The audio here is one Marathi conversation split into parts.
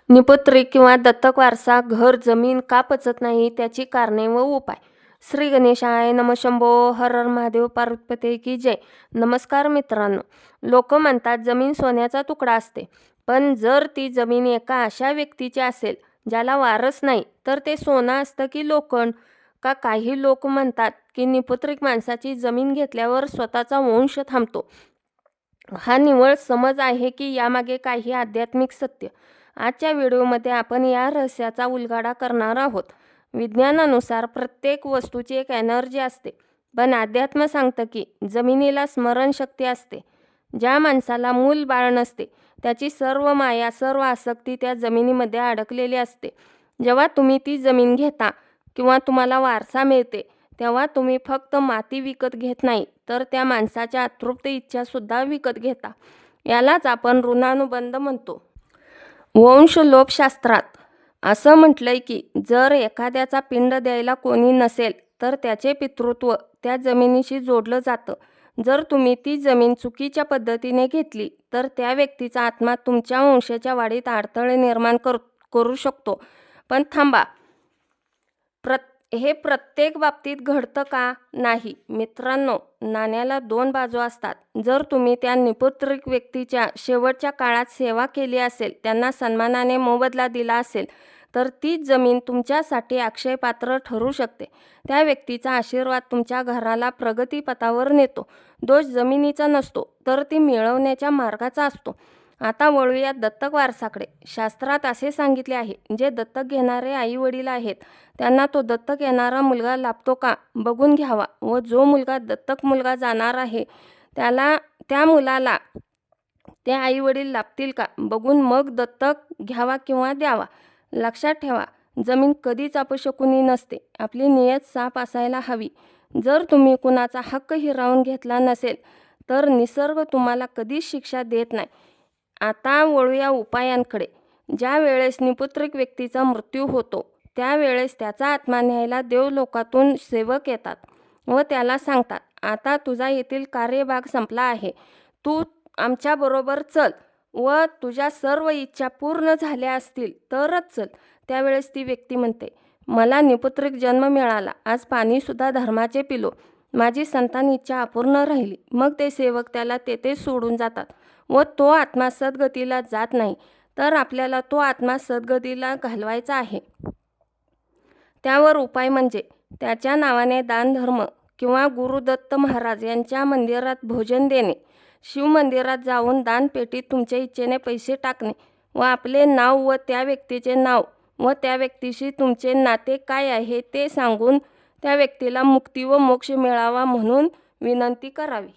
निपत्रिक किंवा दत्तक वारसा, घर, जमीन का पचत नाही त्याची कारणे व उपाय. श्री गणेशाय नमः. शंभो हर हर महादेव. पार्वतीपते की जय. नमस्कार मित्रांनो. लोक म्हणतात जमीन सोन्याचा तुकडा असते, पण जर ती जमीन एका अशा व्यक्तीची असेल ज्याला वारस नाही, तर ते सोनं असतं की लोखंड? का काही लोक म्हणतात की निपत्रिक माणसाची जमीन घेतल्यावर स्वतःचा वंश थांबतो. हा निव्वळ समज आहे की यामागे काही आध्यात्मिक सत्य? आजच्या व्हिडिओमध्ये आपण या रहस्याचा उलगडा करणार आहोत. विज्ञानानुसार प्रत्येक वस्तूची एक एनर्जी असते, पण अध्यात्म सांगतं की जमिनीला स्मरणशक्ती असते. ज्या माणसाला मूल बाळ नसते त्याची सर्व माया, सर्व आसक्ती त्या जमिनीमध्ये अडकलेली असते. जेव्हा तुम्ही ती जमीन घेता किंवा तुम्हाला वारसा मिळते, तेव्हा तुम्ही फक्त माती विकत घेत नाही, तर त्या माणसाच्या अतृप्त इच्छासुद्धा विकत घेता. यालाच आपण ऋणानुबंध म्हणतो. वंशलोपशास्त्रात असं म्हटलंय की जर एखाद्याचा पिंड द्यायला कोणी नसेल, तर त्याचे पितृत्व त्या जमिनीशी जोडलं जातं. जर तुम्ही ती जमीन चुकीच्या पद्धतीने घेतली, तर त्या व्यक्तीचा आत्मा तुमच्या वंशाच्या वाढीत अडथळे निर्माण करू शकतो. पण थांबा, हे प्रत्येक बाबतीत घडतं का? नाही मित्रांनो, नाण्याला दोन बाजू असतात. जर तुम्ही त्या निपत्रिक व्यक्तीच्या शेवटच्या काळात सेवा केली असेल, त्यांना सन्मानाने मोबदला दिला असेल, तर तीच जमीन तुमच्यासाठी अक्षयपात्र ठरू शकते. त्या व्यक्तीचा आशीर्वाद तुमच्या घराला प्रगतीपथावर नेतो. दोष जमिनीचा नसतो, तर ती मिळवण्याच्या मार्गाचा असतो. आता वळूया दत्तक वारसाकडे. शास्त्रात असे सांगितले आहे, जे दत्तक घेणारे आई वडील आहेत त्यांना तो दत्तक येणारा मुलगा लाभतो का बघून घ्यावा, व जो मुलगा दत्तक मुलगा जाणार आहे त्या मुलाला ते आई वडील लाभतील का बघून मग दत्तक घ्यावा किंवा द्यावा. लक्षात ठेवा, जमीन कधीच अपशकुनी नसते. आपली नियत साफ असायला हवी. जर तुम्ही कुणाचा हक्क हिरावून घेतला नसेल, तर निसर्ग तुम्हाला कधीच शिक्षा देत नाही. आता वळूया उपायांकडे. ज्या वेळेस निपुत्रिक व्यक्तीचा मृत्यू होतो, त्यावेळेस त्याचा आत्मा न्यायला देवलोकातून सेवक येतात व त्याला सांगतात, आता तुझा येथील कार्यभाग संपला आहे, तू आमच्याबरोबर चल व तुझ्या सर्व इच्छा पूर्ण झाल्या असतील तरच चल. त्यावेळेस ती व्यक्ती म्हणते, मला निपुत्रिक जन्म मिळाला, आज पाणीसुद्धा धर्माचे पिलो, माझी संतान इच्छा अपूर्ण राहिली. मग ते सेवक त्याला तेथेच सोडून जातात व तो आत्मा सद्गतीला जात नाही. तर आपल्याला तो आत्मा सद्गतीला घालवायचा आहे. त्यावर उपाय म्हणजे त्याच्या नावाने दानधर्म किंवा गुरुदत्त महाराज यांच्या मंदिरात भोजन देणे, शिव मंदिरात जाऊन दानपेटीत तुमच्या इच्छेने पैसे टाकणे व आपले नाव व त्या व्यक्तीचे नाव व त्या व्यक्तीशी तुमचे नाते काय आहे ते सांगून त्या व्यक्तीला मुक्ती व मोक्ष मिळावा म्हणून विनंती करावी.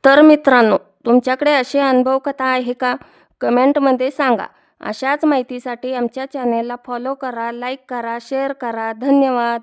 तर मित्रांनो, तुमच्याकडे अशी अनुभव कथा आहे का? कमेंटमध्ये सांगा. अशाच माहितीसाठी आमच्या चॅनेलला फॉलो करा, लाईक करा, शेअर करा. धन्यवाद.